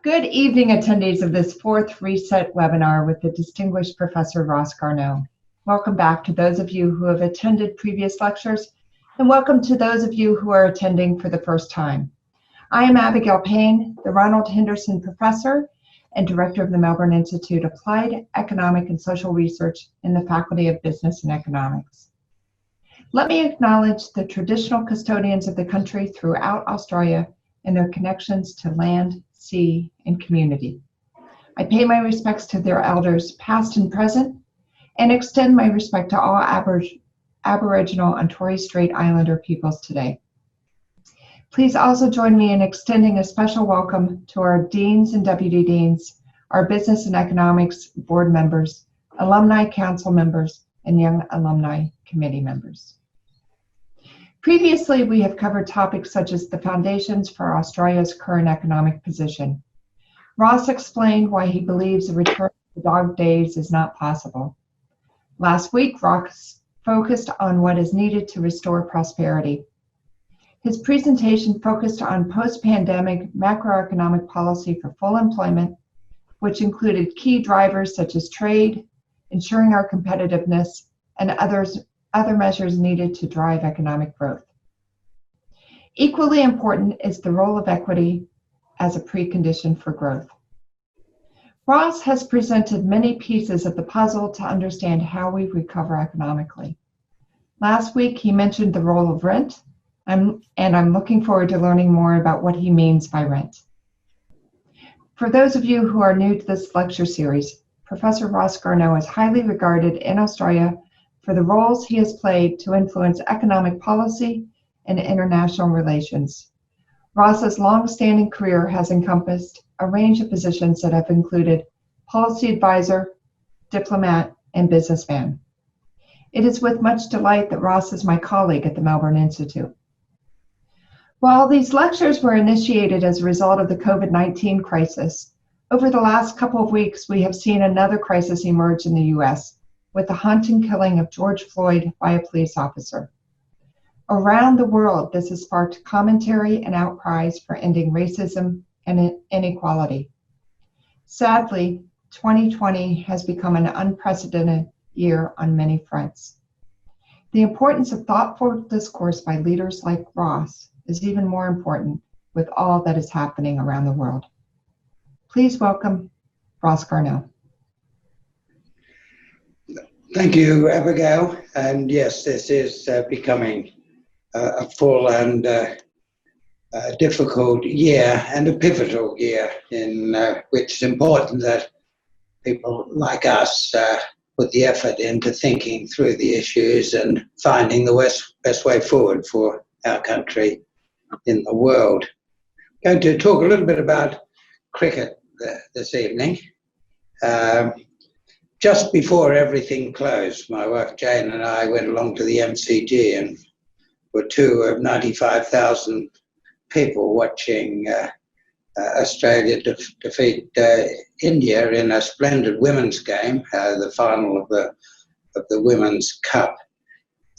Good evening, attendees of this fourth Reset webinar with the distinguished Professor Ross Garnaut. Welcome back to those of you who have attended previous lectures, and welcome to those of you who are attending for the first time. I am Abigail Payne, the Ronald Henderson Professor and Director of the Melbourne Institute Applied Economic and Social Research in the Faculty of Business and Economics. Let me acknowledge the traditional custodians of the country throughout Australia and their connections to land, sea, and community. I pay my respects to their elders, past and present, and extend my respect to all Aboriginal and Torres Strait Islander peoples today. Please also join me in extending a special welcome to our deans and deputy deans, our business and economics board members, alumni council members, and young alumni committee members. Previously, we have covered topics such as the foundations for Australia's current economic position. Ross explained why he believes a return to the dog days is not possible. Last week, Ross focused on what is needed to restore prosperity. His presentation focused on post-pandemic macroeconomic policy for full employment, which included key drivers such as trade, ensuring our competitiveness, and other measures needed to drive economic growth. Equally important is the role of equity as a precondition for growth. Ross has presented many pieces of the puzzle to understand how we recover economically. Last week, he mentioned the role of rent, and I'm looking forward to learning more about what he means by rent. For those of you who are new to this lecture series, Professor Ross Garnaut is highly regarded in Australia for the roles he has played to influence economic policy and international relations. Ross's long-standing career has encompassed a range of positions that have included policy advisor, diplomat, and businessman. It is with much delight that Ross is my colleague at the Melbourne Institute. While these lectures were initiated as a result of the COVID-19 crisis, over the last couple of weeks we have seen another crisis emerge in the US, with the haunting killing of George Floyd by a police officer. Around the world, this has sparked commentary and outcries for ending racism and inequality. Sadly, 2020 has become an unprecedented year on many fronts. The importance of thoughtful discourse by leaders like Ross is even more important with all that is happening around the world. Please welcome Ross Garnaut. Thank you, Abigail. And yes, this is becoming a full and difficult year and a pivotal year in which it's important that people like us put the effort into thinking through the issues and finding the best way forward for our country in the world. I'm going to talk a little bit about cricket this evening. Just before everything closed, my wife Jane and I went along to the MCG and were two of 95,000 people watching Australia defeat India in a splendid women's game, the final of the Women's Cup.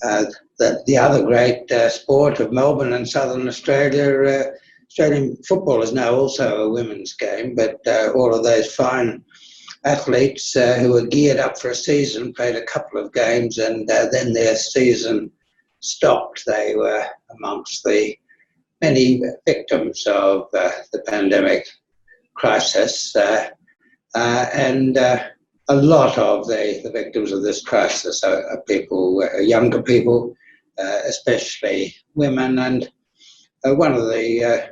The other great sport of Melbourne and Southern Australia, Australian football is now also a women's game, but all of those fine athletes who were geared up for a season played a couple of games and then their season stopped. They were amongst the many victims of the pandemic crisis and a lot of the victims of this crisis are people, younger people, especially women, and one of the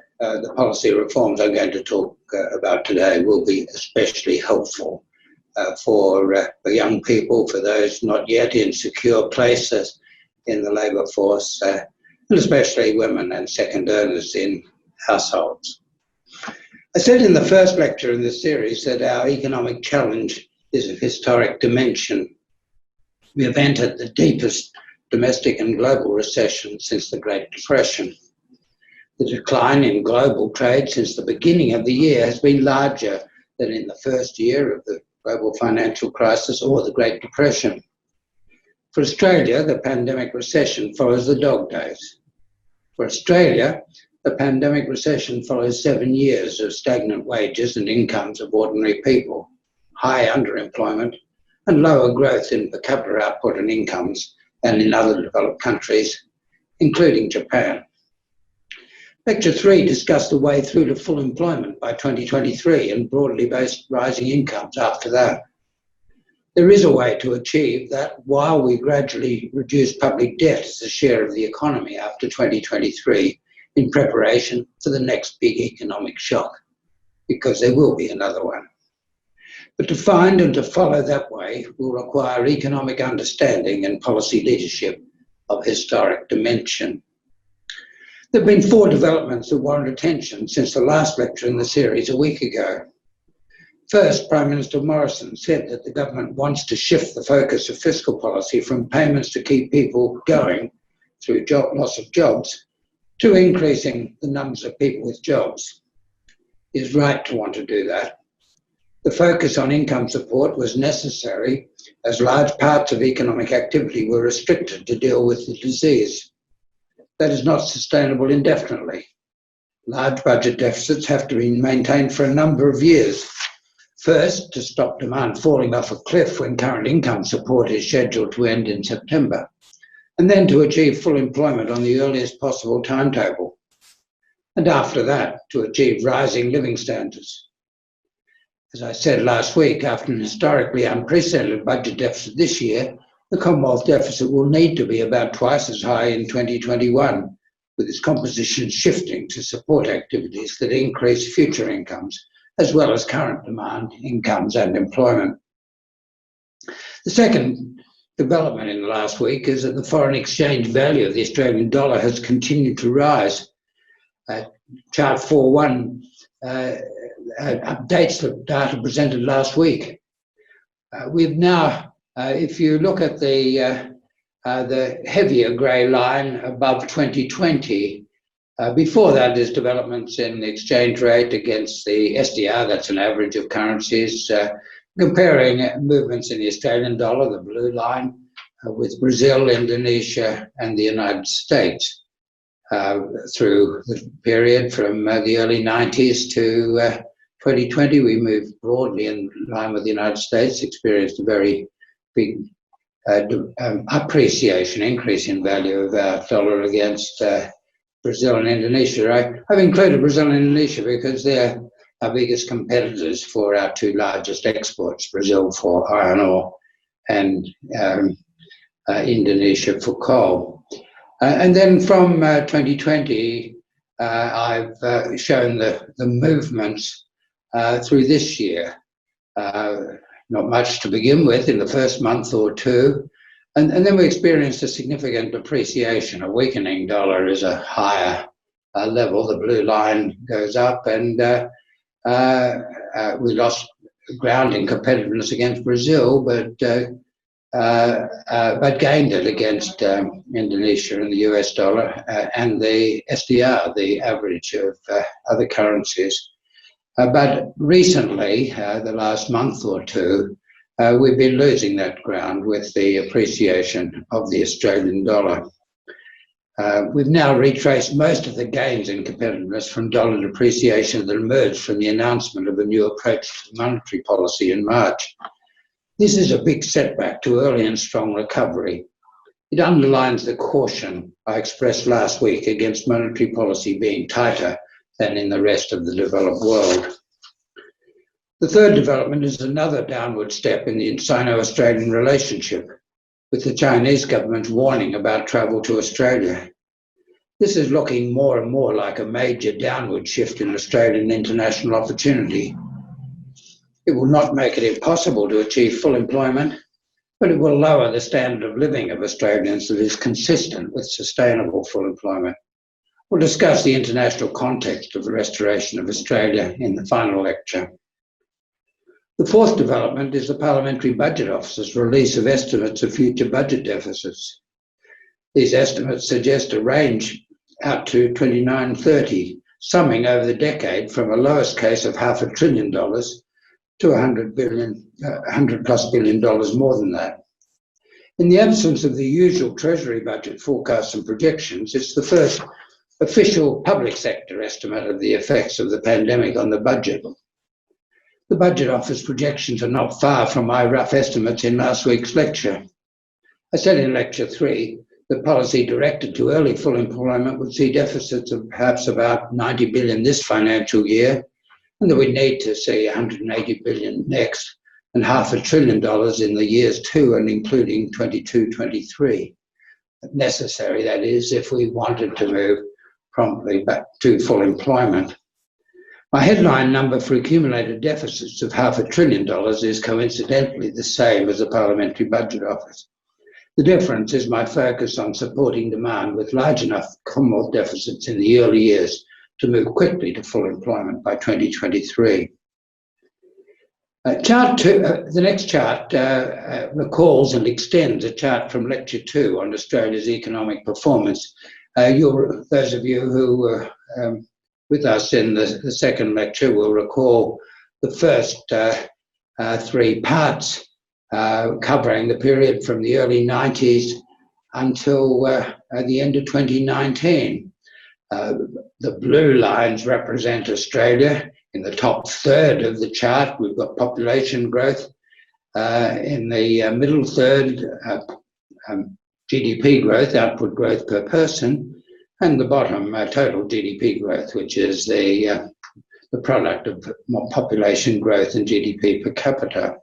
policy reforms I'm going to talk about today will be especially helpful for young people, for those not yet in secure places in the labour force, and especially women and second earners in households. I said in the first lecture in this series that our economic challenge is of historic dimension. We have entered the deepest domestic and global recession since the Great Depression. The decline in global trade since the beginning of the year has been larger than in the first year of the global financial crisis or the Great Depression. For Australia, the pandemic recession follows the dog days. For Australia, The pandemic recession follows 7 years of stagnant wages and incomes of ordinary people, high underemployment, and lower growth in per capita output and incomes than in other developed countries, including Japan. Lecture 3 discussed the way through to full employment by 2023 and broadly based rising incomes after that. There is a way to achieve that while we gradually reduce public debt as a share of the economy after 2023 in preparation for the next big economic shock, because there will be another one. But to find and to follow that way will require economic understanding and policy leadership of historic dimension. There have been 4 developments that warrant attention since the last lecture in the series a week ago. First, Prime Minister Morrison said that the government wants to shift the focus of fiscal policy from payments to keep people going through loss of jobs to increasing the numbers of people with jobs. He is right to want to do that. The focus on income support was necessary as large parts of economic activity were restricted to deal with the disease. That is not sustainable indefinitely. Large budget deficits have to be maintained for a number of years. First, to stop demand falling off a cliff when current income support is scheduled to end in September, and then to achieve full employment on the earliest possible timetable. And after that, to achieve rising living standards. As I said last week, after an historically unprecedented budget deficit this year, the Commonwealth deficit will need to be about twice as high in 2021, with its composition shifting to support activities that increase future incomes, as well as current demand, incomes and employment. The second development in the last week is that the foreign exchange value of the Australian dollar has continued to rise. Chart 4.1 updates the data presented last week. We've now, if you look at the heavier grey line above 2020, before that is developments in the exchange rate against the SDR, that's an average of currencies, comparing movements in the Australian dollar, the blue line, with Brazil, Indonesia and the United States through the period from the early 90s to 2020. We moved broadly in line with the United States, experienced a very big appreciation, increase in value of our dollar against Brazil and Indonesia. I've included Brazil and Indonesia because they're our biggest competitors for our 2 largest exports, Brazil for iron ore and Indonesia for coal. And then from 2020, I've shown the movements through this year. Not much to begin with in the first month or 2. And then we experienced a significant depreciation. A weakening dollar is a higher level. The blue line goes up, and we lost ground in competitiveness against Brazil, but gained it against Indonesia and the US dollar and the SDR, the average of other currencies. But recently, the last month or 2, we've been losing that ground with the appreciation of the Australian dollar. We've now retraced most of the gains in competitiveness from dollar depreciation that emerged from the announcement of a new approach to monetary policy in March. This is a big setback to early and strong recovery. It underlines the caution I expressed last week against monetary policy being tighter than in the rest of the developed world. The third development is another downward step in the Sino-Australian relationship, with the Chinese government's warning about travel to Australia. This is looking more and more like a major downward shift in Australian international opportunity. It will not make it impossible to achieve full employment, but it will lower the standard of living of Australians that is consistent with sustainable full employment. We'll discuss the international context of the restoration of Australia in the final lecture. The fourth development is the Parliamentary Budget Office's release of estimates of future budget deficits. These estimates suggest a range out to 2930, summing over the decade from a lowest case of $500 billion to $100+ billion more than that. In the absence of the usual Treasury budget forecasts and projections, it's the first official public sector estimate of the effects of the pandemic on the budget. The Budget Office projections are not far from my rough estimates in last week's lecture. I said in Lecture 3 that policy directed to early full employment would see deficits of perhaps about 90 billion this financial year, and that we need to see 180 billion next, and $500 billion in the years 2 and including 22-23. Necessary, that is, if we wanted to move promptly back to full employment. My headline number for accumulated deficits of $500 billion is coincidentally the same as the Parliamentary Budget Office. The difference is my focus on supporting demand with large enough Commonwealth deficits in the early years to move quickly to full employment by 2023. The next chart recalls and extends a chart from Lecture 2 on Australia's economic performance. Those of you who were with us in the second lecture will recall the first 3 parts covering the period from the early 90s until the end of 2019. The blue lines represent Australia. In the top third of the chart, we've got population growth. In the middle third, GDP growth, output growth per person, and the bottom, total GDP growth, which is the product of population growth and GDP per capita.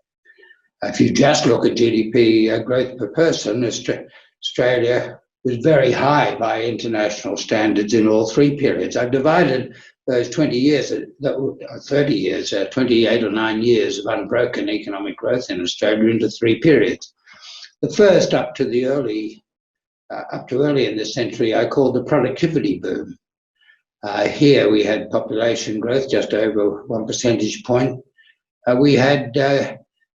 If you just look at GDP growth per person, Australia was very high by international standards in all 3 periods. I've divided those 20 years, 30 years, 28 or 9 years of unbroken economic growth in Australia into 3 periods. The first, up to early in this century, I called the productivity boom. Here we had population growth just over 1 percentage point. We had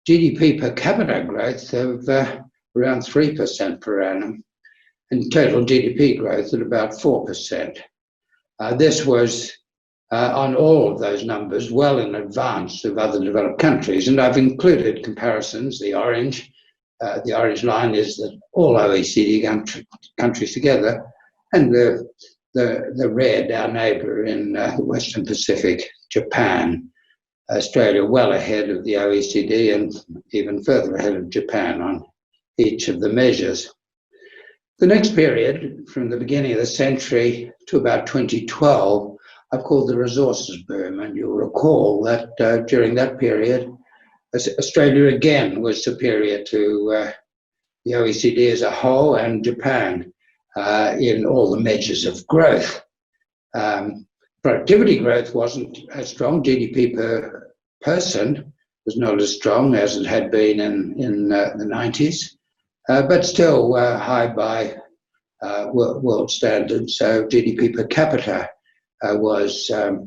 GDP per capita growth of around 3% per annum, and total GDP growth at about 4%. This was on all of those numbers well in advance of other developed countries, and I've included comparisons. The orange line is that all OECD countries together, and the red, our neighbour in the Western Pacific, Japan. Australia well ahead of the OECD and even further ahead of Japan on each of the measures. The next period, from the beginning of the century to about 2012, I've called the resources boom, and you'll recall that during that period, Australia again was superior to the OECD as a whole and Japan in all the measures of growth. Productivity growth wasn't as strong. GDP per person was not as strong as it had been in the 90s, but still high by world standards. So GDP per capita was a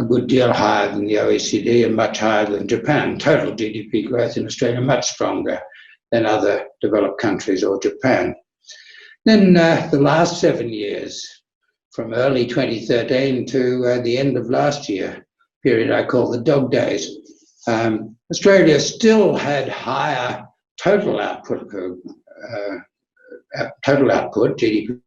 good deal higher than the OECD and much higher than Japan. Total GDP growth in Australia much stronger than other developed countries or Japan. Then the last 7 years, from early 2013 to the end of last year, period I call the dog days, Australia still had higher total output, GDP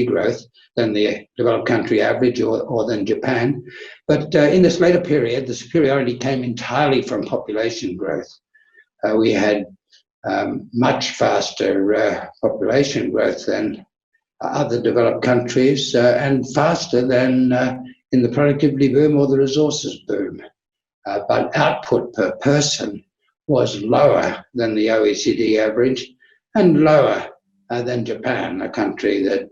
growth, than the developed country average or than Japan. But in this later period, the superiority came entirely from population growth. We had much faster population growth than other developed countries and faster than in the productivity boom or the resources boom. But output per person was lower than the OECD average and lower than Japan, a country that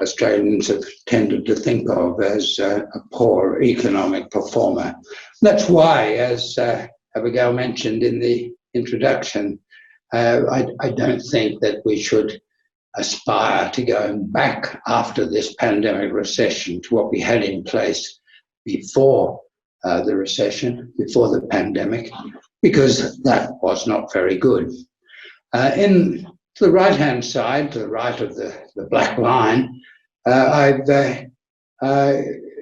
Australians have tended to think of as a poor economic performer. That's why, as Abigail mentioned in the introduction, I don't think that we should aspire to going back after this pandemic recession to what we had in place before the recession, before the pandemic, because that was not very good. To the right-hand side, to the right of the black line, I've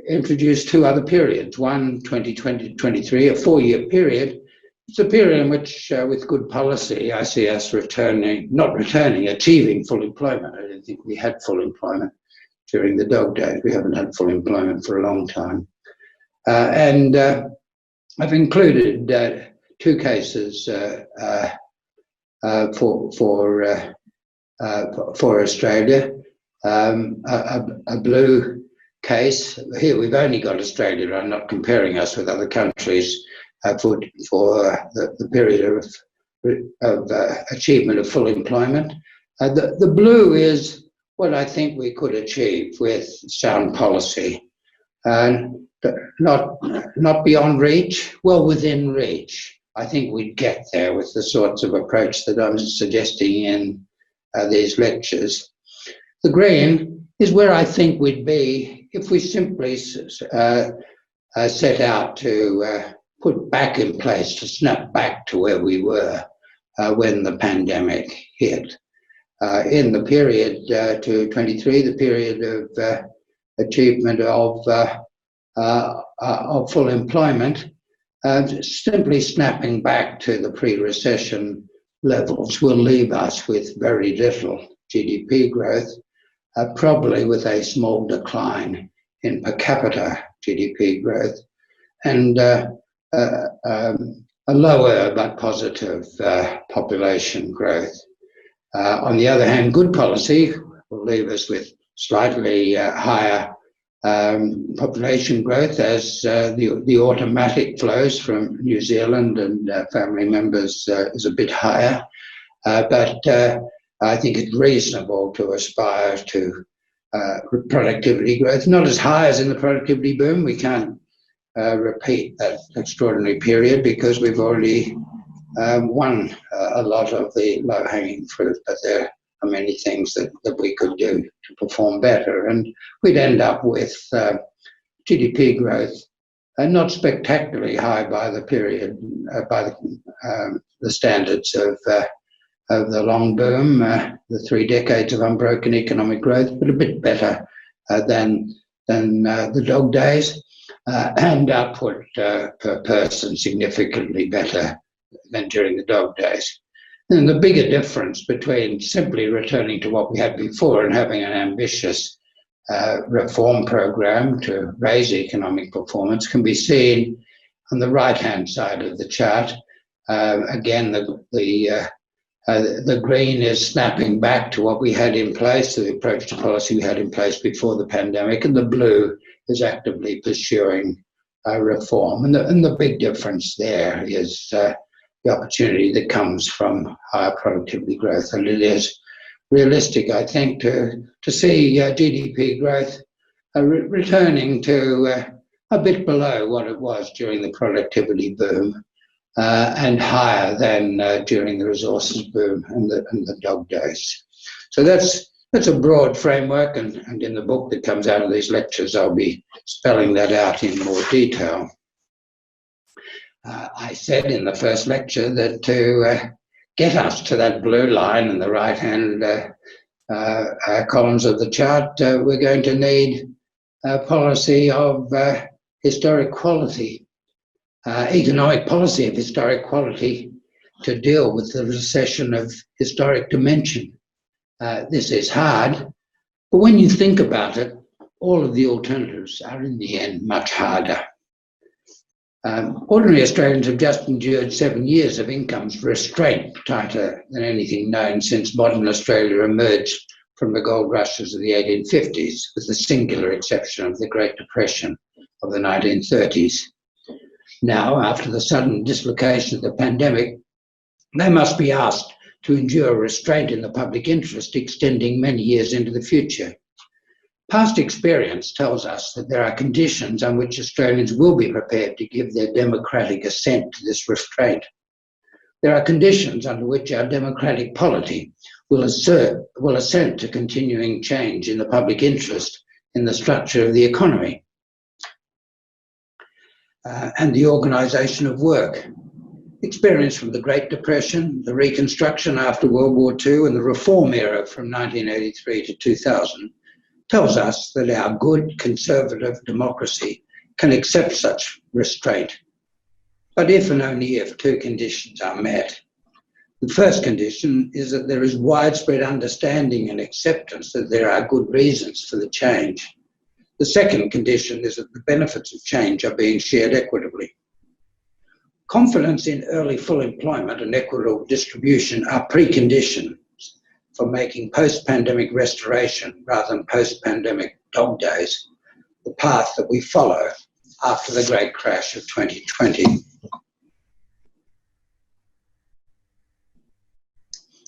introduced 2 other periods. One, 2020-23, a 4-year period It's a period in which, with good policy, I see us achieving full employment. I don't think we had full employment during the dog days. We haven't had full employment for a long time. And I've included two cases for Australia. A blue case. Here we've only got Australia. I'm not comparing us with other countries for the period of achievement of full employment. The blue is what I think we could achieve with sound policy. Not beyond reach, well within reach. I think we'd get there with the sorts of approach that I'm suggesting in these lectures. The green is where I think we'd be if we simply set out to put back in place, to snap back to where we were when the pandemic hit. In the period to 23, the period of achievement of full employment, simply snapping back to the pre-recession levels will leave us with very little GDP growth, probably with a small decline in per capita GDP growth, and a lower but positive population growth. On the other hand, good policy will leave us with slightly higher population growth as the automatic flows from New Zealand and family members is a bit higher. But I think it's reasonable to aspire to productivity growth, not as high as in the productivity boom. We can't repeat that extraordinary period because we've already won a lot of the low-hanging fruit, but there are many things that we could do to perform better. And we'd end up with GDP growth not spectacularly high by the period, by the standards of the long boom, the 3 decades of unbroken economic growth, but a bit better than the dog days, and output per person significantly better than during the dog days. And the bigger difference between simply returning to what we had before and having an ambitious reform program to raise economic performance can be seen on the right-hand side of the chart. Again, the green is snapping back to what we had in place, the approach to policy we had in place before the pandemic, and the blue is actively pursuing reform. And the big difference there is the opportunity that comes from higher productivity growth. And it is realistic, I think, to see GDP growth returning to a bit below what it was during the productivity boom and higher than during the resources boom and the dog days. So that's a broad framework, and in the book that comes out of these lectures, I'll be spelling that out in more detail. I said in the first lecture that to get us to that blue line in the right-hand columns of the chart, we're going to need a policy of historic quality, economic policy of historic quality to deal with the recession of historic dimension. This is hard, but when you think about it, all of the alternatives are in the end much harder. Ordinary Australians have just endured 7 years of incomes restraint, tighter than anything known since modern Australia emerged from the gold rushes of the 1850s, with the singular exception of the Great Depression of the 1930s. Now, after the sudden dislocation of the pandemic, they must be asked to endure restraint in the public interest extending many years into the future. Past experience tells us that there are conditions on which Australians will be prepared to give their democratic assent to this restraint. There are conditions under which our democratic polity will assent to continuing change in the public interest in the structure of the economy and the organisation of work. Experience from the Great Depression, the Reconstruction after World War II, and the reform era from 1983 to 2000 tells us that our good conservative democracy can accept such restraint. but if and only if two conditions are met. The first condition is that there is widespread understanding and acceptance that there are good reasons for the change. The second condition is that the benefits of change are being shared equitably. Confidence in early full employment and equitable distribution are preconditions for making post-pandemic restoration rather than post-pandemic dog days the path that we follow after the great crash of 2020.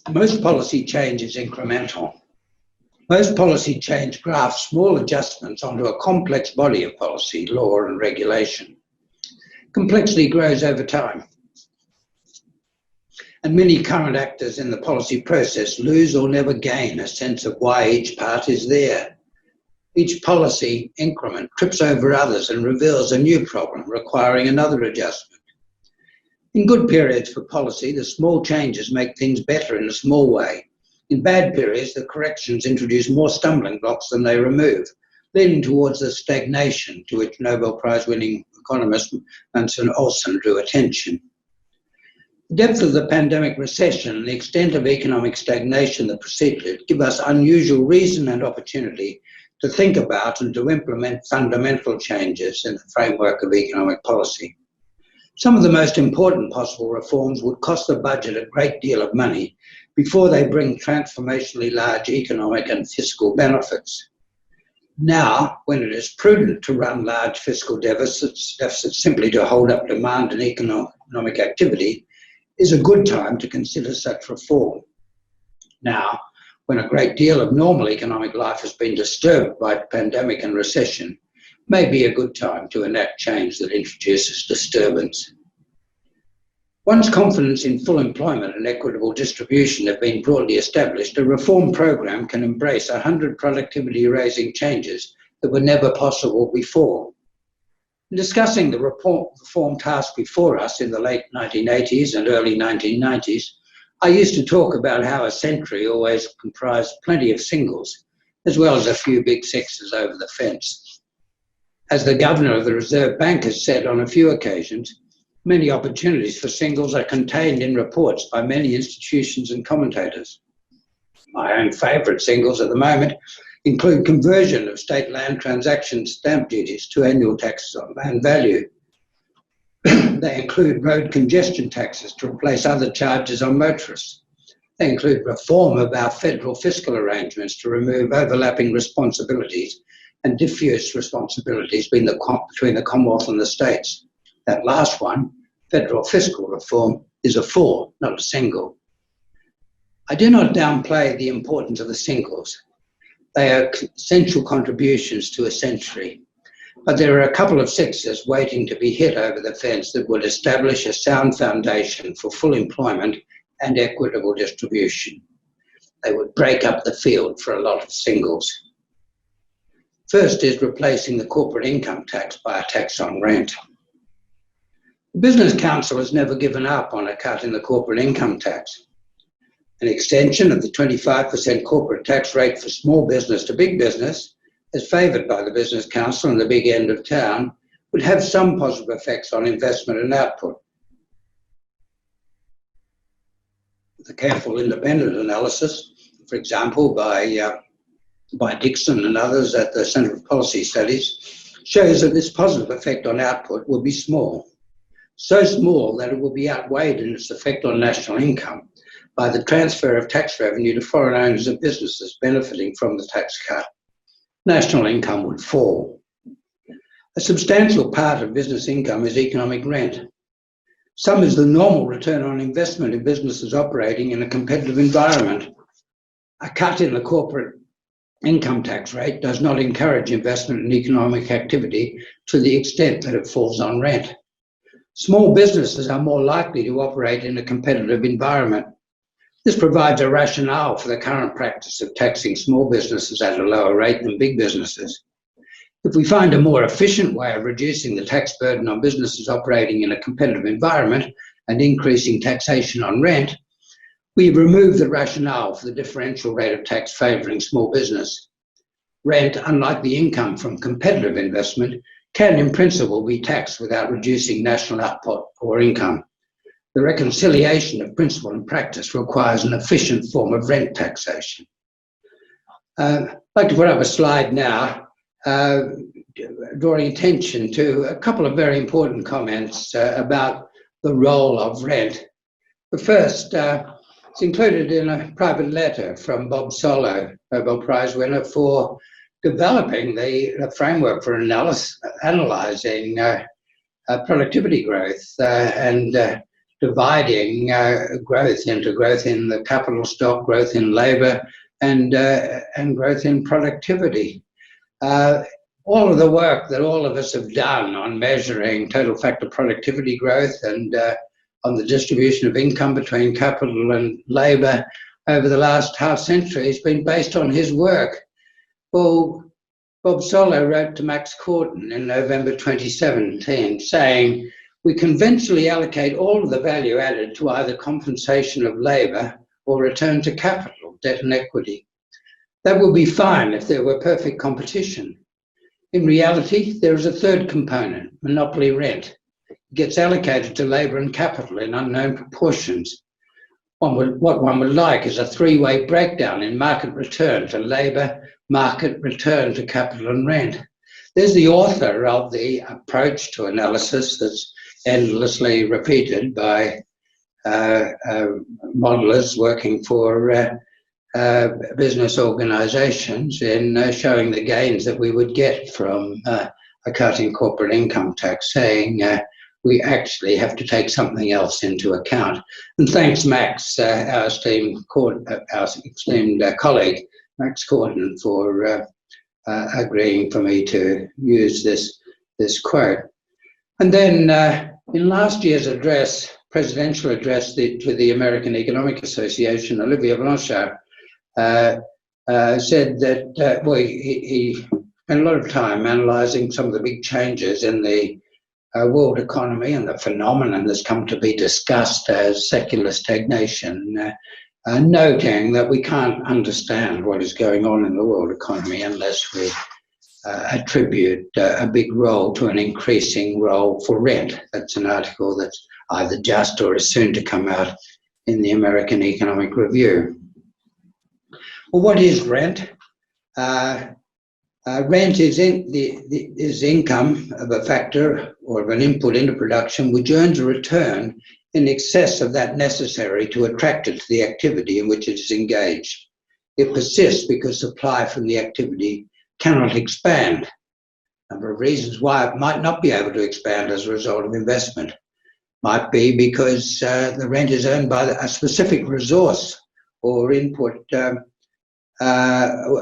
Most policy change is incremental. Most policy change grafts small adjustments onto a complex body of policy, law and regulation. Complexity grows over time, and many current actors in the policy process lose or never gain a sense of why each part is there. Each policy increment trips over others and reveals a new problem requiring another adjustment. In good periods for policy, the small changes make things better in a small way. In bad periods, the corrections introduce more stumbling blocks than they remove, leading towards the stagnation to which Nobel Prize-winning economist Mansour Olson drew attention. The depth of the pandemic recession and the extent of economic stagnation that preceded it give us unusual reason and opportunity to think about and to implement fundamental changes in the framework of economic policy. Some of the most important possible reforms would cost the budget a great deal of money before they bring transformationally large economic and fiscal benefits. Now, when it is prudent to run large fiscal deficits simply to hold up demand and economic activity, is a good time to consider such reform. Now, when a great deal of normal economic life has been disturbed by pandemic and recession, may be a good time to enact change that introduces disturbance. Once confidence in full employment and equitable distribution have been broadly established, a reform program can embrace 100 productivity-raising changes that were never possible before. In discussing the reform task before us in the late 1980s and early 1990s, I used to talk about how a century always comprised plenty of singles, as well as a few big sixes over the fence. As the governor of the Reserve Bank has said on a few occasions, many opportunities for singles are contained in reports by many institutions and commentators. My own favourite singles at the moment include conversion of state land transaction stamp duties to annual taxes on land value. They include road congestion taxes to replace other charges on motorists. They include reform of our federal fiscal arrangements to remove overlapping responsibilities and diffuse responsibilities between the Commonwealth and the states. That last one, federal fiscal reform, is a four, not a single. I do not downplay the importance of the singles. They are essential contributions to a century. But there are a couple of sixes waiting to be hit over the fence that would establish a sound foundation for full employment and equitable distribution. They would break up the field for a lot of singles. First is replacing the corporate income tax by a tax on rent. The Business Council has never given up on a cut in the corporate income tax. An extension of the 25% corporate tax rate for small business to big business, as favoured by the Business Council and the big end of town, would have some positive effects on investment and output. With a careful independent analysis, for example, by Dixon and others at the Centre for Policy Studies, shows that this positive effect on output will be small. So small that it will be outweighed in its effect on national income by the transfer of tax revenue to foreign owners of businesses benefiting from the tax cut. National income would fall. A substantial part of business income is economic rent. Some is the normal return on investment in businesses operating in a competitive environment. A cut in the corporate income tax rate does not encourage investment in economic activity to the extent that it falls on rent. Small businesses are more likely to operate in a competitive environment. This provides a rationale for the current practice of taxing small businesses at a lower rate than big businesses. If we find a more efficient way of reducing the tax burden on businesses operating in a competitive environment and increasing taxation on rent, we remove the rationale for the differential rate of tax favouring small business. Rent, unlike the income from competitive investment, can, in principle, be taxed without reducing national output or income. The reconciliation of principle and practice requires an efficient form of rent taxation. I'd like to put up a slide now drawing attention to a couple of very important comments about the role of rent. The first, it's included in a private letter from Bob Solow, Nobel Prize winner, for developing the framework for analysing productivity growth and dividing growth into growth in the capital stock, growth in labour, and growth in productivity. All of the work that all of us have done on measuring total factor productivity growth and on the distribution of income between capital and labour over the last half century has been based on his work. Well, Bob Solow wrote to Max Corton in November 2017 saying, "We conventionally allocate all of the value added to either compensation of labour or return to capital, debt and equity. That would be fine if there were perfect competition. In reality, there is a third component, monopoly rent. It gets allocated to labour and capital in unknown proportions. What one would like is a three-way breakdown in market return to labour, market return to capital and rent." There's the author of the approach to analysis that's endlessly repeated by modelers working for business organisations in showing the gains that we would get from a cut in corporate income tax, saying we actually have to take something else into account. And thanks, Max, our esteemed colleague, Max Corton, for agreeing for me to use this quote. And then in last year's presidential address to the American Economic Association, Olivier Blanchard said that he spent a lot of time analysing some of the big changes in the world economy and the phenomenon that's come to be discussed as secular stagnation, noting that we can't understand what is going on in the world economy unless we attribute a big role to an increasing role for rent. That's an article that's either just or is soon to come out in the American Economic Review. Well, what is rent? Rent is income of a factor or of an input into production which earns a return in excess of that necessary to attract it to the activity in which it is engaged. It persists because supply from the activity cannot expand. A number of reasons why it might not be able to expand as a result of investment. Might be because the rent is earned by a specific resource or input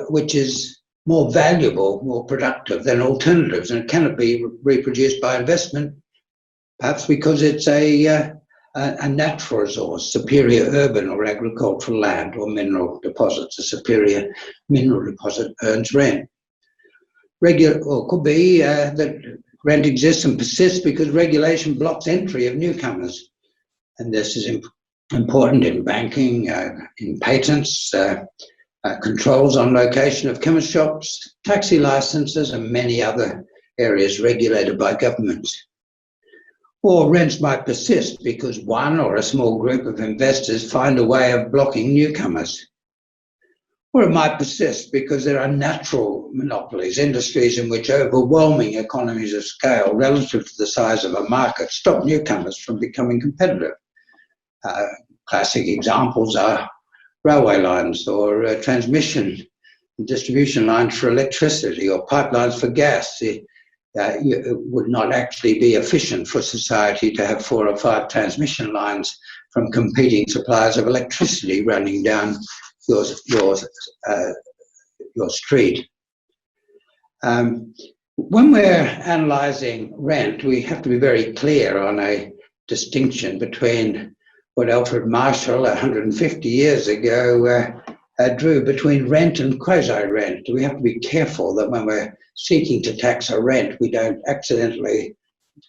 which is more valuable, more productive than alternatives, and it cannot be reproduced by investment, perhaps because it's a natural resource, superior urban or agricultural land or mineral deposits. A superior mineral deposit earns rent. Or could be that rent exists and persists because regulation blocks entry of newcomers. And this is important in banking, in patents, controls on location of chemist shops, taxi licenses, and many other areas regulated by governments. Or rents might persist because one or a small group of investors find a way of blocking newcomers. Or it might persist because there are natural monopolies, industries in which overwhelming economies of scale relative to the size of a market stop newcomers from becoming competitive. Classic examples are railway lines or transmission and distribution lines for electricity or pipelines for gas. It would not actually be efficient for society to have 4 or 5 transmission lines from competing suppliers of electricity running down your street. When we're analysing rent, we have to be very clear on a distinction between what Alfred Marshall 150 years ago drew between rent and quasi-rent. We have to be careful that when we're seeking to tax a rent, we don't accidentally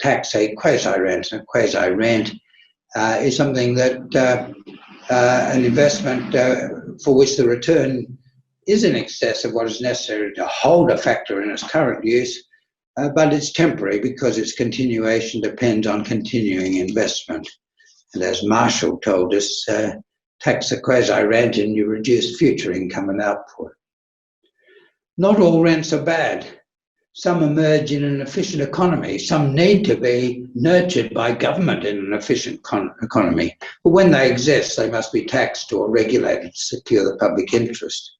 tax a quasi-rent. A quasi-rent is something that an investment for which the return is in excess of what is necessary to hold a factor in its current use, but it's temporary because its continuation depends on continuing investment. And as Marshall told us, tax a quasi-rent and you reduce future income and output. Not all rents are bad. Some emerge in an efficient economy. Some need to be nurtured by government in an efficient economy. But when they exist, they must be taxed or regulated to secure the public interest.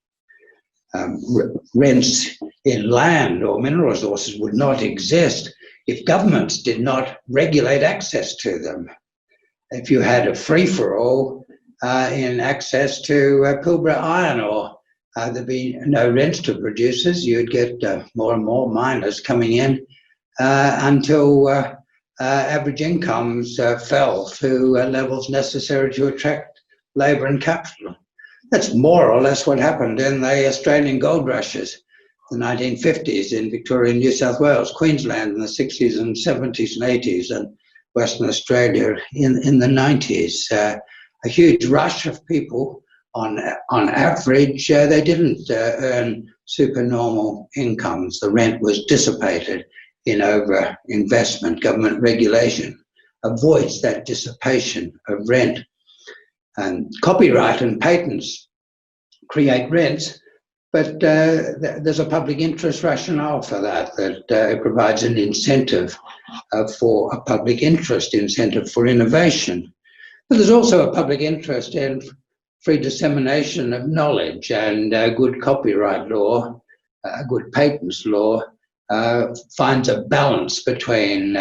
Rents in land or mineral resources would not exist if governments did not regulate access to them. If you had a free-for-all in access to Pilbara iron ore, there'd be no rents to producers. You'd get more and more miners coming in until average incomes fell to levels necessary to attract labour and capital. That's more or less what happened in the Australian gold rushes, the 1950s in Victoria and New South Wales, Queensland in the 60s and 70s and 80s, and Western Australia in the 90s. A huge rush of people. On average, they didn't earn supernormal incomes. The rent was dissipated in over-investment. Government regulation avoids that dissipation of rent. And copyright and patents create rents, but there's a public interest rationale for that, it provides an incentive for a public interest incentive for innovation. But there's also a public interest in free dissemination of knowledge, and good copyright law, good patents law finds a balance between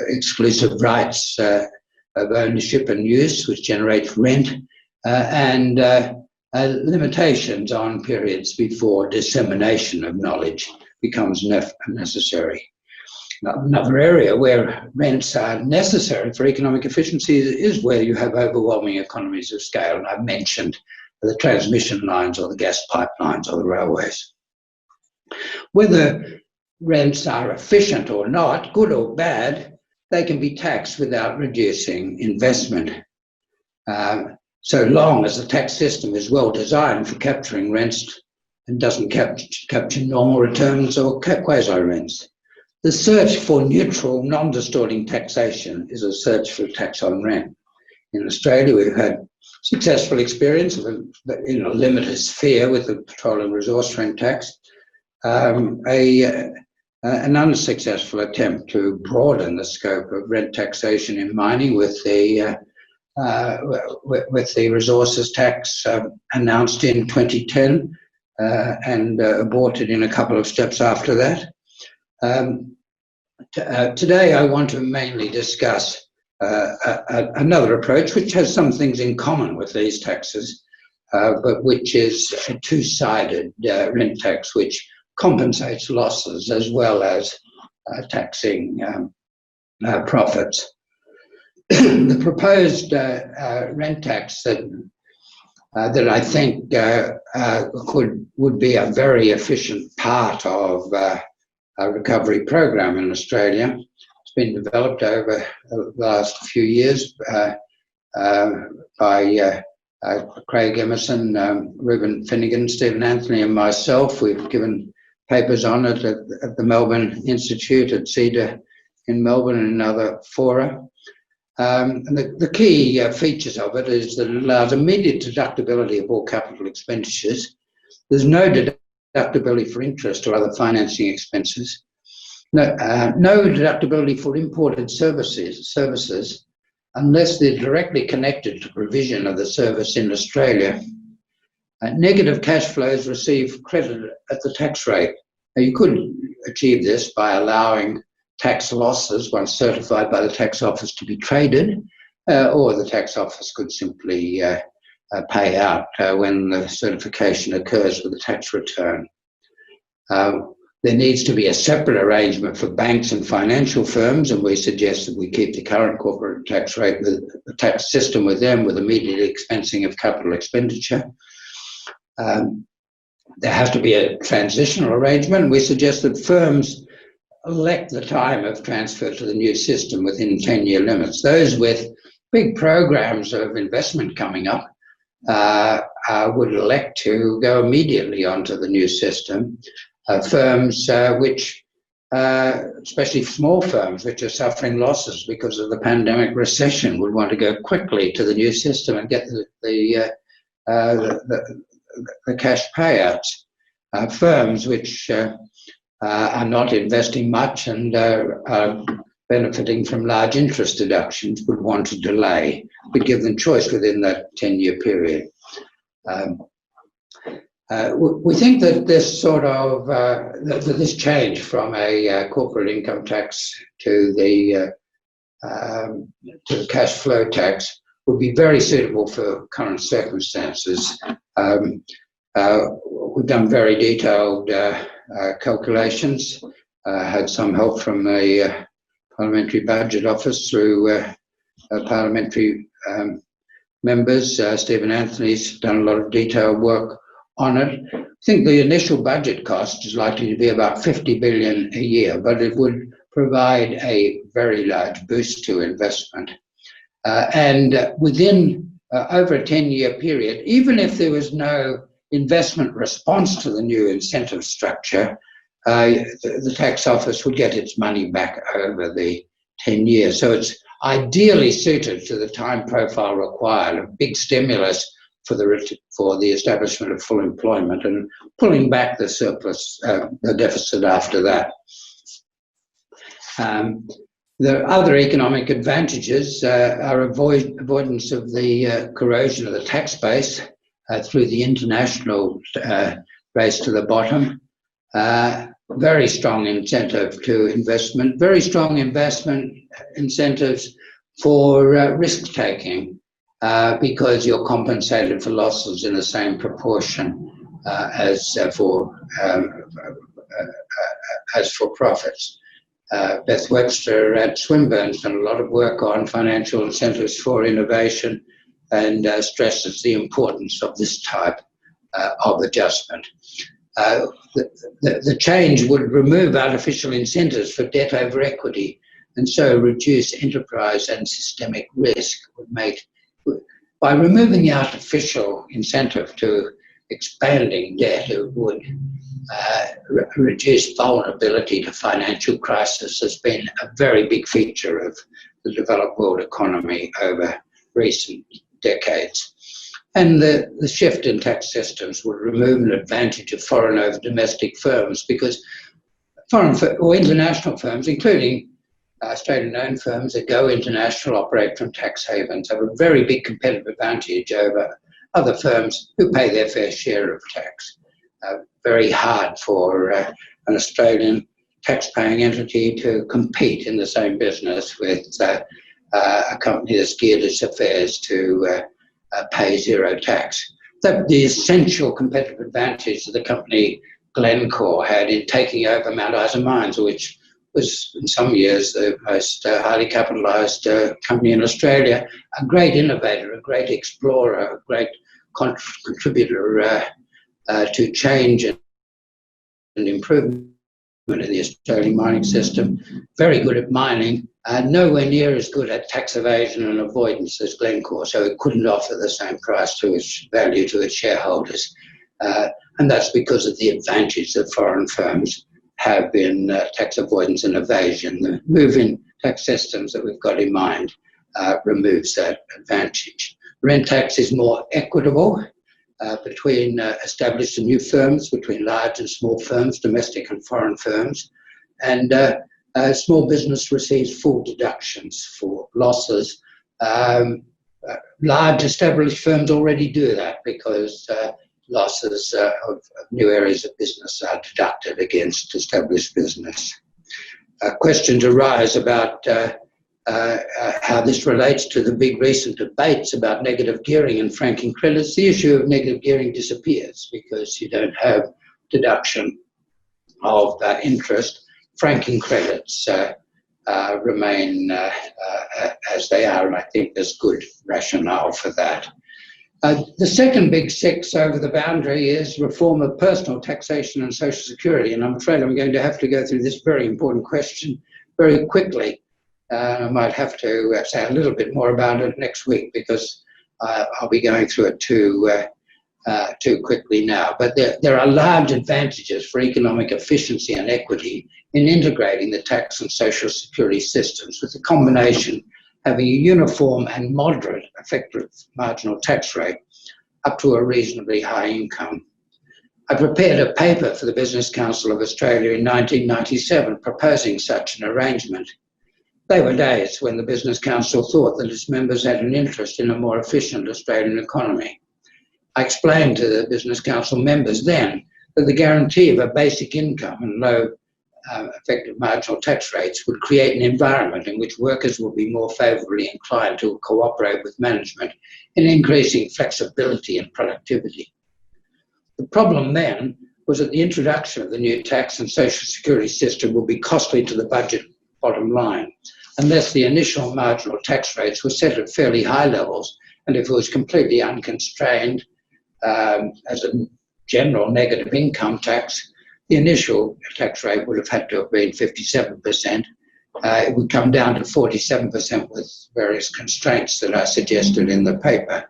exclusive rights of ownership and use, which generates rent, and limitations on periods before dissemination of knowledge becomes necessary. Another area where rents are necessary for economic efficiency is where you have overwhelming economies of scale. And I've mentioned the transmission lines or the gas pipelines or the railways. Whether rents are efficient or not, good or bad, they can be taxed without reducing investment. So long as the tax system is well designed for capturing rents and doesn't capture normal returns or quasi-rents. The search for neutral, non-distorting taxation is a search for tax on rent. In Australia, we've had successful experience in a limited sphere with the petroleum resource rent tax, an unsuccessful attempt to broaden the scope of rent taxation in mining with the resources tax announced in 2010 and aborted in a couple of steps after that. Today I want to mainly discuss another approach which has some things in common with these taxes, but which is a two-sided rent tax which compensates losses as well as taxing profits. The proposed rent tax that I think would be a very efficient part of a recovery program in Australia. It's been developed over the last few years by Craig Emerson, Reuben Finnegan, Stephen Anthony and myself. We've given papers on it at the Melbourne Institute, at CEDA in Melbourne and other fora. And the key features of it is that it allows immediate deductibility of all capital expenditures. There's no deductibility for interest or other financing expenses. No deductibility for imported services unless they're directly connected to provision of the service in Australia. Negative cash flows receive credit at the tax rate. Now, you could achieve this by allowing tax losses, once certified by the tax office, to be traded, or the tax office could simply pay out when the certification occurs with the tax return. There needs to be a separate arrangement for banks and financial firms, and we suggest that we keep the current corporate tax rate, the tax system with them, with immediate expensing of capital expenditure. There has to be a transitional arrangement. We suggest that firms elect the time of transfer to the new system within 10-year limits. Those with big programs of investment coming up would elect to go immediately onto the new system. firms which, especially small firms which are suffering losses because of the pandemic recession, would want to go quickly to the new system and get the cash payouts. Firms which are not investing much and are benefiting from large interest deductions would want to delay, would give them choice within that 10-year period. We think that this sort of this change from a corporate income tax to the cash flow tax would be very suitable for current circumstances. We've done very detailed calculations. Had some help from the Parliamentary Budget Office through parliamentary members. Stephen Anthony's done a lot of detailed work on it. I think the initial budget cost is likely to be about 50 billion a year, but it would provide a very large boost to investment. And within over a 10-year period, even if there was no investment response to the new incentive structure, the tax office would get its money back over the 10 years. So it's ideally suited to the time profile required, a big stimulus for the establishment of full employment and pulling back the surplus, the deficit after that. The other economic advantages are avoidance of the corrosion of the tax base through the international race to the bottom. Very strong incentive to investment, very strong investment incentives for risk-taking because you're compensated for losses in the same proportion as for profits. Beth Webster at Swinburne's done a lot of work on financial incentives for innovation and stresses the importance of this type of adjustment. The change would remove artificial incentives for debt over equity and so reduce enterprise and systemic risk. By removing the artificial incentive to expanding debt, it would reduce vulnerability to financial crisis. Has been a very big feature of the developed world economy over recent decades. And the shift in tax systems would remove an advantage of foreign over domestic firms because foreign or international firms, including Australian-owned firms that go international, operate from tax havens, have a very big competitive advantage over other firms who pay their fair share of tax. Very hard for an Australian tax-paying entity to compete in the same business with a company that's geared its affairs to pay zero tax. The essential competitive advantage that the company Glencore had in taking over Mount Isa Mines, which was in some years the most highly capitalised company in Australia, a great innovator, a great explorer, a great contributor to change and improvement in the Australian mining system, very good at mining, nowhere near as good at tax evasion and avoidance as Glencore, so it couldn't offer the same price to its value to its shareholders. And that's because of the advantage that foreign firms have in tax avoidance and evasion. The move in tax systems that we've got in mind removes that advantage. Rent tax is more equitable between established and new firms, between large and small firms, domestic and foreign firms. And small business receives full deductions for losses. Large established firms already do that because losses of new areas of business are deducted against established business. Questions arise about how this relates to the big recent debates about negative gearing and franking credits. The issue of negative gearing disappears because you don't have deduction of interest. Franking credits remain as they are, and I think there's good rationale for that. The second big six over the boundary is reform of personal taxation and social security, and I'm afraid I'm going to have to go through this very important question very quickly. I might have to say a little bit more about it next week because I'll be going through it too too quickly now. But there are large advantages for economic efficiency and equity in integrating the tax and social security systems, with the combination having a uniform and moderate effective marginal tax rate up to a reasonably high income. I prepared a paper for the Business Council of Australia in 1997 proposing such an arrangement. They were days when the Business Council thought that its members had an interest in a more efficient Australian economy. I explained to the Business Council members then that the guarantee of a basic income and low effective marginal tax rates would create an environment in which workers would be more favourably inclined to cooperate with management in increasing flexibility and productivity. The problem then was that the introduction of the new tax and social security system would be costly to the budget bottom line, unless the initial marginal tax rates were set at fairly high levels, and if it was completely unconstrained as a general negative income tax, the initial tax rate would have had to have been 57%. It would come down to 47% with various constraints that I suggested in the paper.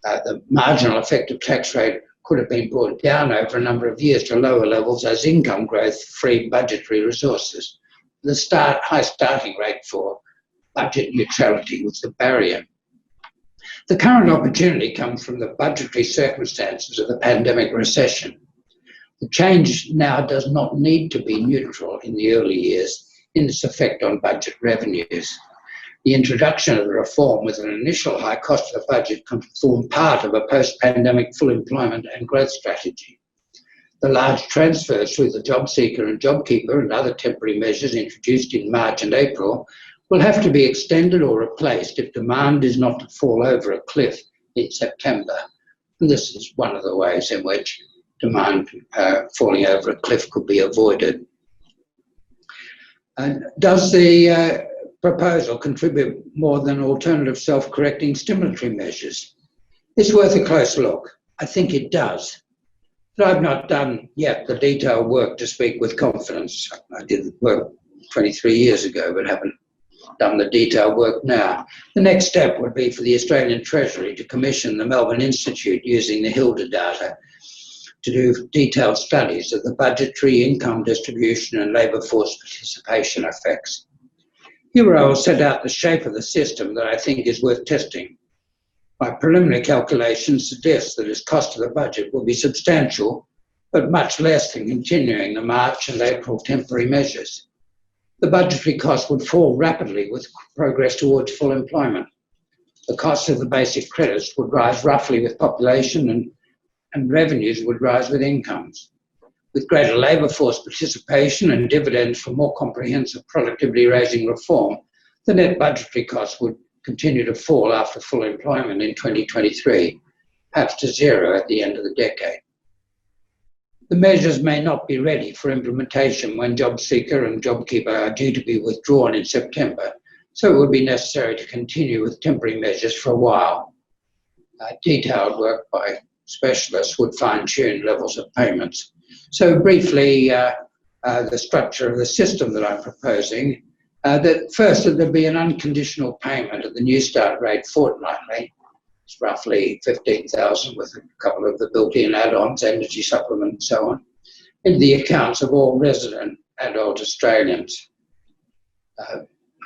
The marginal effective tax rate could have been brought down over a number of years to lower levels as income growth freed budgetary resources. The high starting rate for budget neutrality was the barrier. The current opportunity comes from the budgetary circumstances of the pandemic recession. The change now does not need to be neutral in the early years in its effect on budget revenues. The introduction of the reform with an initial high cost of the budget can form part of a post-pandemic full employment and growth strategy. The large transfers through the job seeker and JobKeeper and other temporary measures introduced in March and April will have to be extended or replaced if demand is not to fall over a cliff in September. And this is one of the ways in which demand falling over a cliff could be avoided. Does the proposal contribute more than alternative self-correcting stimulatory measures? It's worth a close look. I think it does. But I've not done yet the detailed work to speak with confidence. I did the work 23 years ago, but haven't done the detailed work now. The next step would be for the Australian Treasury to commission the Melbourne Institute using the Hilda data to do detailed studies of the budgetary, income distribution and labour force participation effects. Here I will set out the shape of the system that I think is worth testing. My preliminary calculations suggest that its cost to the budget will be substantial, but much less than continuing the March and April temporary measures. The budgetary cost would fall rapidly with progress towards full employment. The cost of the basic credits would rise roughly with population and revenues would rise with incomes. With greater labour force participation and dividends for more comprehensive productivity-raising reform, the net budgetary costs would continue to fall after full employment in 2023, perhaps to zero at the end of the decade. The measures may not be ready for implementation when JobSeeker and JobKeeper are due to be withdrawn in September, so it would be necessary to continue with temporary measures for a while. Detailed work by specialists would fine-tune levels of payments. So briefly, the structure of the system that I'm proposing, that first there'd be an unconditional payment at the New Start rate fortnightly. It's roughly 15,000 with a couple of the built-in add-ons, energy supplement and so on, in the accounts of all resident adult Australians.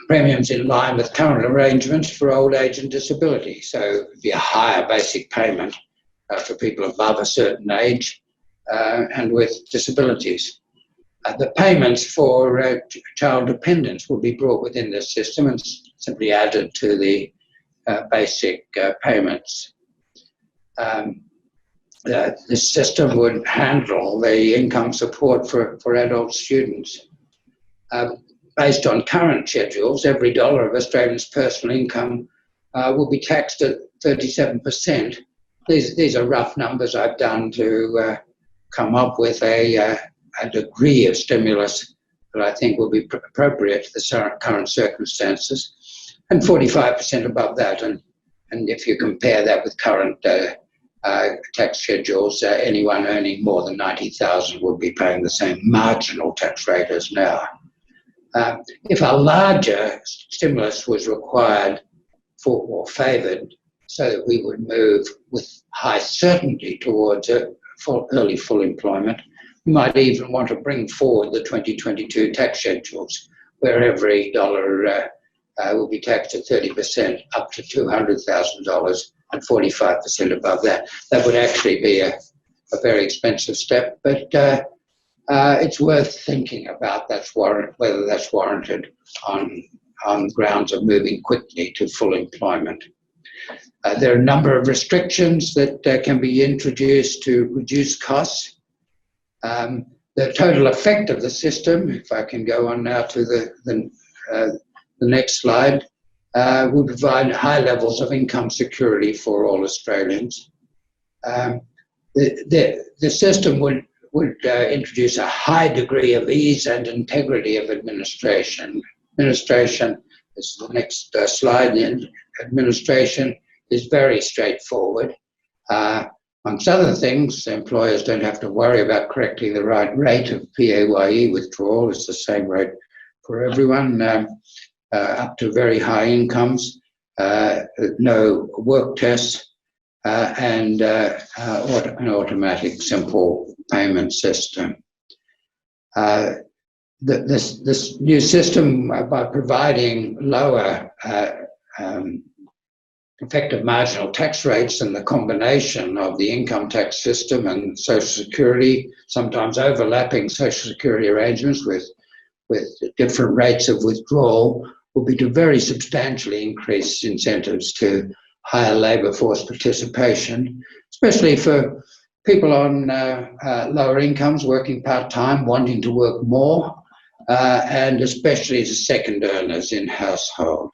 Premiums in line with current arrangements for old age and disability. So it would be a higher basic payment for people above a certain age and with disabilities. The payments for child dependents will be brought within this system and simply added to the basic payments. This system would handle the income support for adult students. Based on current schedules, every dollar of Australians' personal income will be taxed at 37%. These are rough numbers I've done to come up with a degree of stimulus that I think will be appropriate to the current circumstances, and 45% above that. And if you compare that with current tax schedules, anyone earning more than 90,000 would be paying the same marginal tax rate as now. If a larger stimulus was required for or favoured, so that we would move with high certainty towards early full employment. We might even want to bring forward the 2022 tax schedules, where every dollar will be taxed at 30% up to $200,000 and 45% above that. That would actually be a very expensive step, but it's worth thinking about whether that's warranted on grounds of moving quickly to full employment. There are a number of restrictions that can be introduced to reduce costs. The total effect of the system, if I can go on now to the next slide, will provide high levels of income security for all Australians. The system would introduce a high degree of ease and integrity of administration. Administration, this is the next slide, the administration is very straightforward. Amongst other things, employers don't have to worry about correcting the right rate of PAYE withdrawal. It's the same rate for everyone, up to very high incomes, no work tests, and an automatic simple payment system. This new system, by providing lower effective marginal tax rates and the combination of the income tax system and Social Security, sometimes overlapping Social Security arrangements with different rates of withdrawal, will be to very substantially increase incentives to higher labour force participation, especially for people on lower incomes, working part-time, wanting to work more, and especially to second earners in household.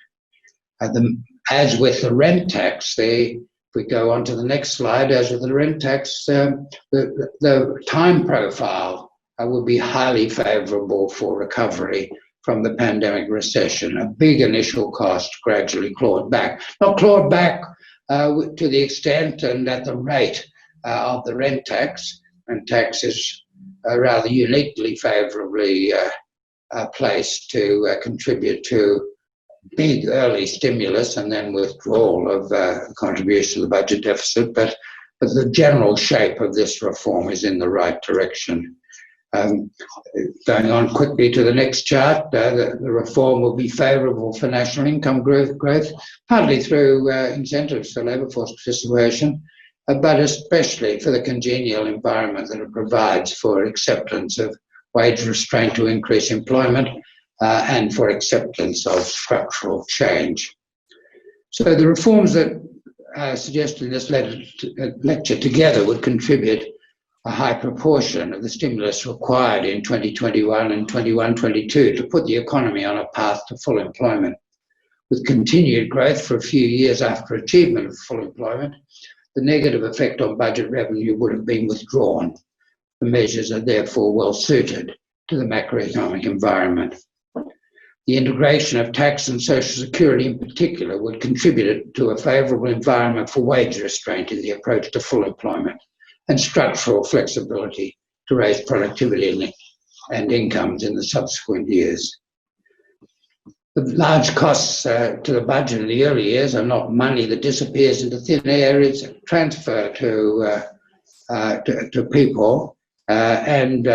As with the rent tax, if we go on to the next slide, as with the rent tax, the time profile would be highly favourable for recovery from the pandemic recession. A big initial cost gradually clawed back. Not clawed back to the extent and at the rate of the rent tax. Rent tax is rather uniquely favourably placed to contribute to big early stimulus and then withdrawal of contribution to the budget deficit, but the general shape of this reform is in the right direction. Going on quickly to the next chart, the reform will be favourable for national income growth, partly through incentives for labour force participation, but especially for the congenial environment that it provides for acceptance of wage restraint to increase employment, and for acceptance of structural change. So the reforms that are suggested in this lecture together would contribute a high proportion of the stimulus required in 2021 and 21-22 to put the economy on a path to full employment. With continued growth for a few years after achievement of full employment, the negative effect on budget revenue would have been withdrawn. The measures are therefore well suited to the macroeconomic environment. The integration of tax and Social Security in particular would contribute to a favourable environment for wage restraint in the approach to full employment and structural flexibility to raise productivity and incomes in the subsequent years. The large costs to the budget in the early years are not money that disappears into thin air, it's a transfer to people, and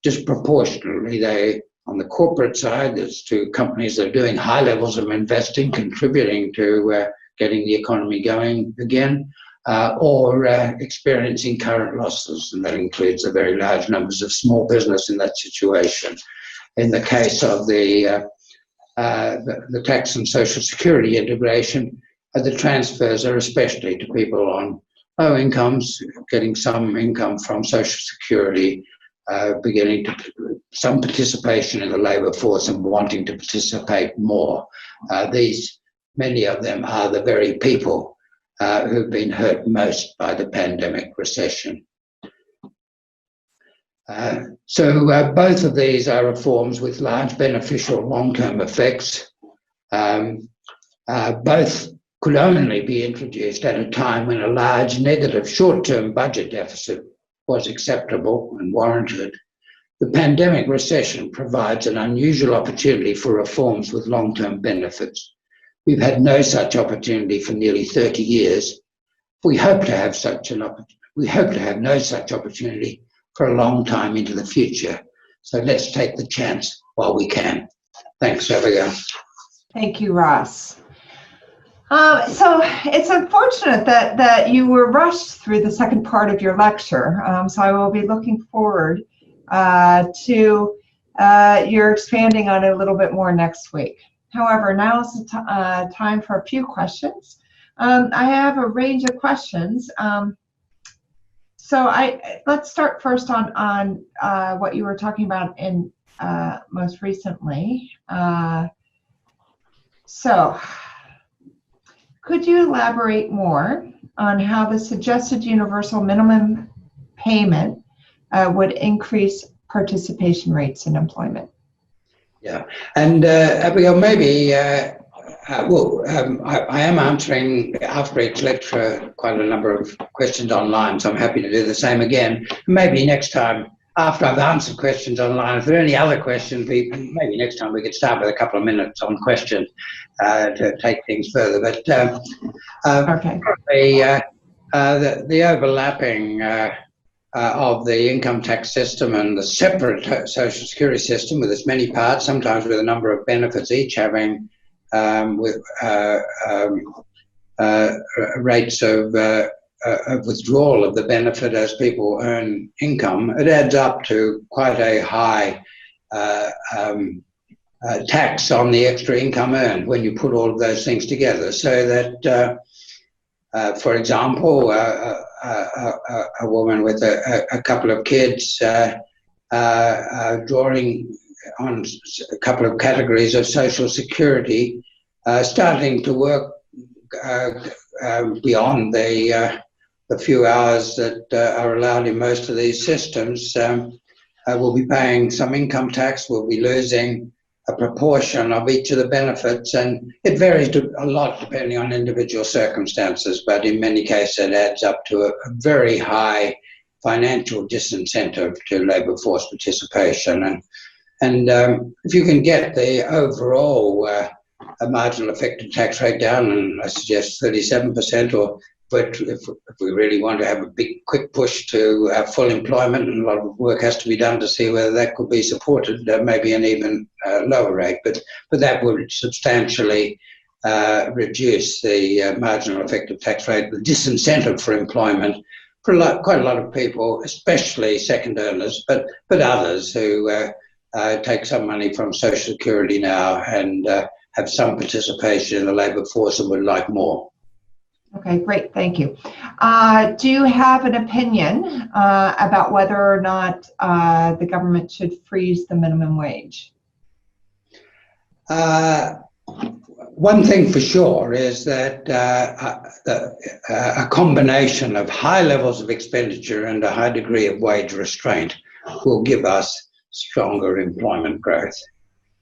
disproportionately on the corporate side, there's to companies that are doing high levels of investing, contributing to getting the economy going again, or experiencing current losses, and that includes the very large numbers of small business in that situation. In the case of the tax and Social Security integration, the transfers are especially to people on low incomes, getting some income from Social Security, beginning to some participation in the labour force and wanting to participate more. Many of them are the very people who've been hurt most by the pandemic recession. So both of these are reforms with large beneficial long-term effects. Both could only be introduced at a time when a large negative short-term budget deficit was acceptable and warranted. The pandemic recession provides an unusual opportunity for reforms with long-term benefits. We've had no such opportunity for nearly 30 years. We hope to have we hope to have no such opportunity for a long time into the future. So let's take the chance while we can. Thanks, Abigail. Thank you, Ross. So it's unfortunate that you were rushed through the second part of your lecture. So I will be looking forward to your expanding on it a little bit more next week. However, now is the time for a few questions. I have a range of questions. So let's start first on what you were talking about in most recently. So could you elaborate more on how the suggested universal minimum payment would increase participation rates in employment? Yeah, and Abigail, maybe, I am answering after each lecture quite a number of questions online, so I'm happy to do the same again. Maybe next time, after I've answered questions online, if there are any other questions, maybe next time we could start with a couple of minutes on questions to take things further. But Okay. the overlapping of the income tax system and the separate social security system with its many parts, sometimes with a number of benefits, each having rates of withdrawal of the benefit as people earn income, it adds up to quite a high tax on the extra income earned when you put all of those things together. So that, for example, a woman with a couple of kids drawing on a couple of categories of social security, starting to work beyond the few hours that are allowed in most of these systems, will be paying some income tax, will be losing a proportion of each of the benefits, and it varies a lot depending on individual circumstances, but in many cases it adds up to a very high financial disincentive to labour force participation. And if you can get the overall marginal effective tax rate down, and I suggest 37%, but if we really want to have a big, quick push to full employment, and a lot of work has to be done to see whether that could be supported, maybe an even lower rate. But that would substantially reduce the marginal effective tax rate, the disincentive for employment for quite a lot of people, especially second earners, but others who take some money from Social Security now and have some participation in the labour force and would like more. Okay, great, thank you. Do you have an opinion about whether or not the government should freeze the minimum wage? One thing for sure is that a combination of high levels of expenditure and a high degree of wage restraint will give us stronger employment growth.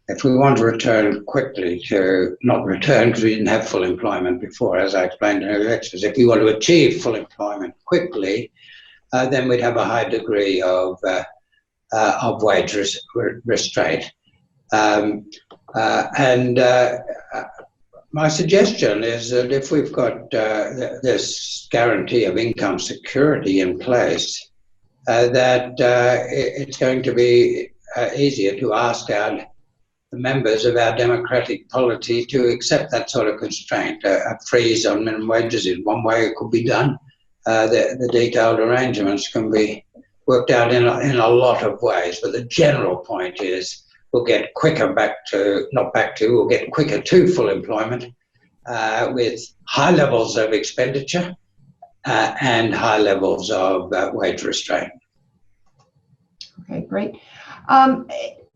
If we want to return quickly to, not return because we didn't have full employment before, as I explained in earlier lectures, if we want to achieve full employment quickly, then we'd have a high degree of wage restraint. My suggestion is that if we've got this guarantee of income security in place, that it's going to be easier to ask the members of our democratic polity to accept that sort of constraint. A freeze on minimum wages is one way it could be done. The detailed arrangements can be worked out in a lot of ways, but the general point is we'll get quicker we'll get quicker to full employment with high levels of expenditure and high levels of wage restraint. Okay, great.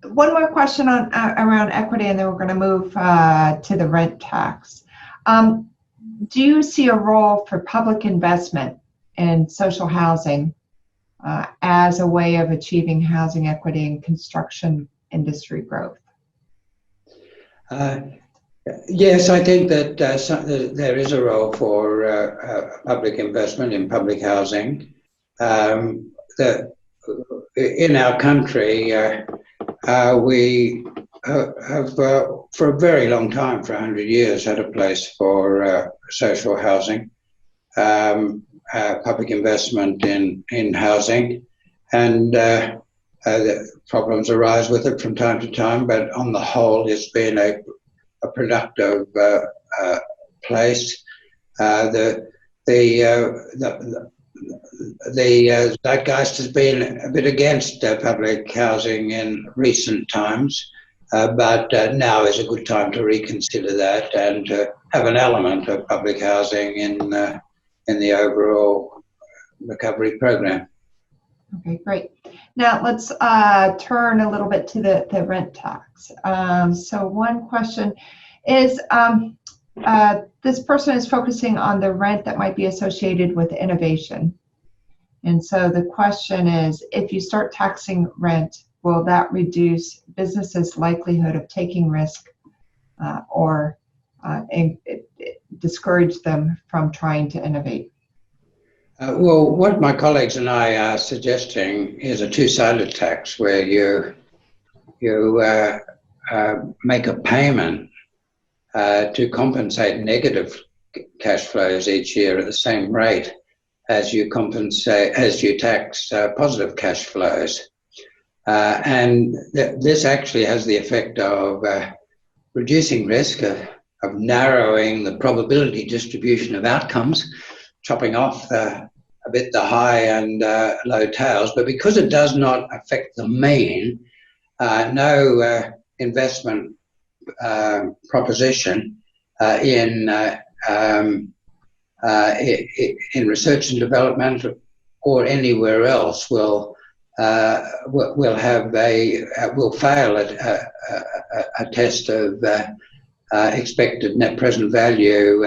One more question on around equity, and then we're going to move to the rent tax. Do you see a role for public investment in social housing as a way of achieving housing equity and construction industry growth? Yes, I think that there is a role for public investment in public housing. In our country, we for a very long time, for 100 years, had a place for social housing, public investment in housing, and the problems arise with it from time to time, but on the whole, it's been a productive place. The zeitgeist has been a bit against public housing in recent times, but now is a good time to reconsider that and have an element of public housing in the overall recovery program. Okay, great. Now let's turn a little bit to the rent tax. So one question is, this person is focusing on the rent that might be associated with innovation. And so the question is, if you start taxing rent, will that reduce businesses' likelihood of taking risk or discourage them from trying to innovate? Well, what my colleagues and I are suggesting is a two-sided tax where you make a payment to compensate negative cash flows each year at the same rate as you tax positive cash flows. And this actually has the effect of reducing risk, of narrowing the probability distribution of outcomes, chopping off a bit the high and low tails. But because it does not affect the mean, no investment proposition in research and development or anywhere else will fail at a test of expected net present value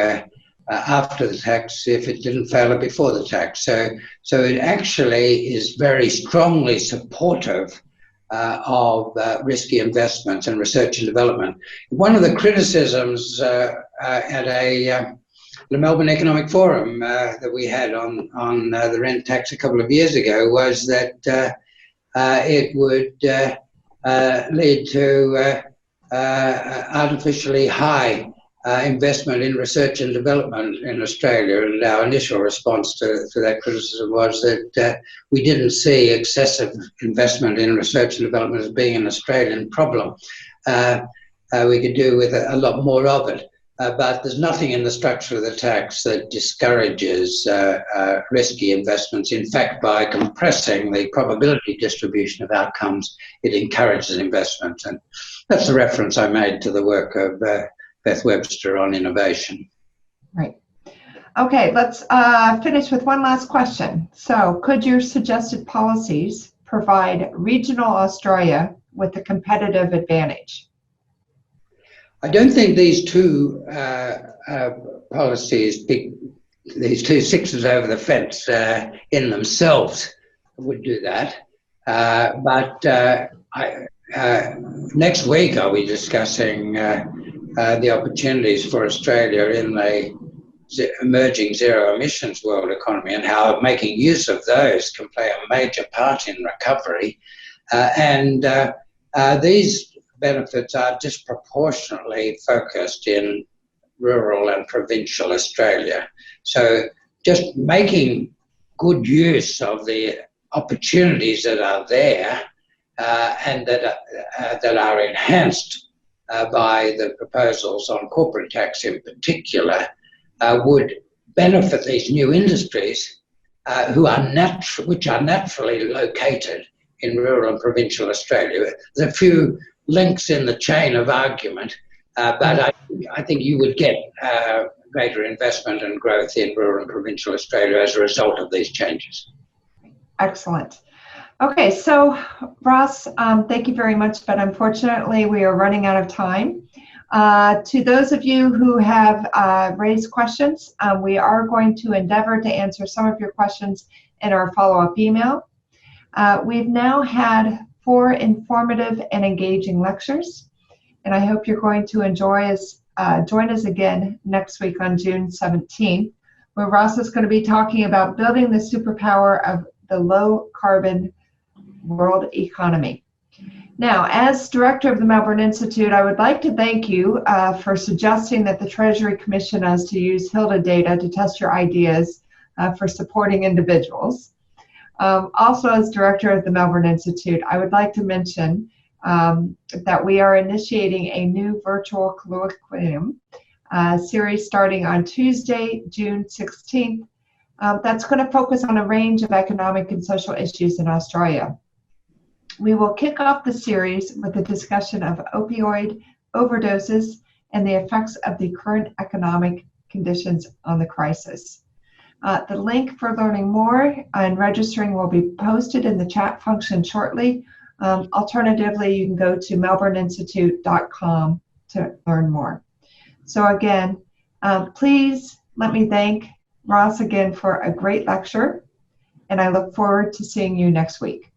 after the tax if it didn't fail it before the tax. So it actually is very strongly supportive of risky investments and research and development. One of the criticisms at the Melbourne Economic Forum that we had on the rent tax a couple of years ago was that it would lead to artificially high investment in research and development in Australia, and our initial response to that criticism was that we didn't see excessive investment in research and development as being an Australian problem. We could do with a lot more of it, but there's nothing in the structure of the tax that discourages risky investments. In fact, by compressing the probability distribution of outcomes, it encourages investment, and that's the reference I made to the work of Beth Webster on innovation. Right. Okay, let's finish with one last question. So, could your suggested policies provide regional Australia with a competitive advantage? I don't think these two policies, these two sixes over the fence in themselves would do that. But next week I'll be discussing the opportunities for Australia in the emerging zero emissions world economy and how making use of those can play a major part in recovery. And these benefits are disproportionately focused in rural and provincial Australia. So just making good use of the opportunities that are there and that are enhanced by the proposals on corporate tax in particular would benefit these new industries which are naturally located in rural and provincial Australia. There's a few links in the chain of argument, but I think you would get greater investment and growth in rural and provincial Australia as a result of these changes. Excellent. Okay, so Ross, thank you very much, but unfortunately we are running out of time. To those of you who have raised questions, we are going to endeavor to answer some of your questions in our follow-up email. We've now had 4 informative and engaging lectures, and I hope you're going to join us again next week on June 17th, where Ross is going to be talking about building the superpower of the low-carbon world economy. Now, as director of the Melbourne Institute, I would like to thank you for suggesting that the Treasury commission us to use HILDA data to test your ideas for supporting individuals. Also, as director of the Melbourne Institute, I would like to mention that we are initiating a new virtual colloquium series starting on Tuesday, June 16th. That's going to focus on a range of economic and social issues in Australia. We will kick off the series with a discussion of opioid overdoses and the effects of the current economic conditions on the crisis. The link for learning more and registering will be posted in the chat function shortly. Alternatively, you can go to melbourneinstitute.com to learn more. So again, please let me thank Ross again for a great lecture, and I look forward to seeing you next week.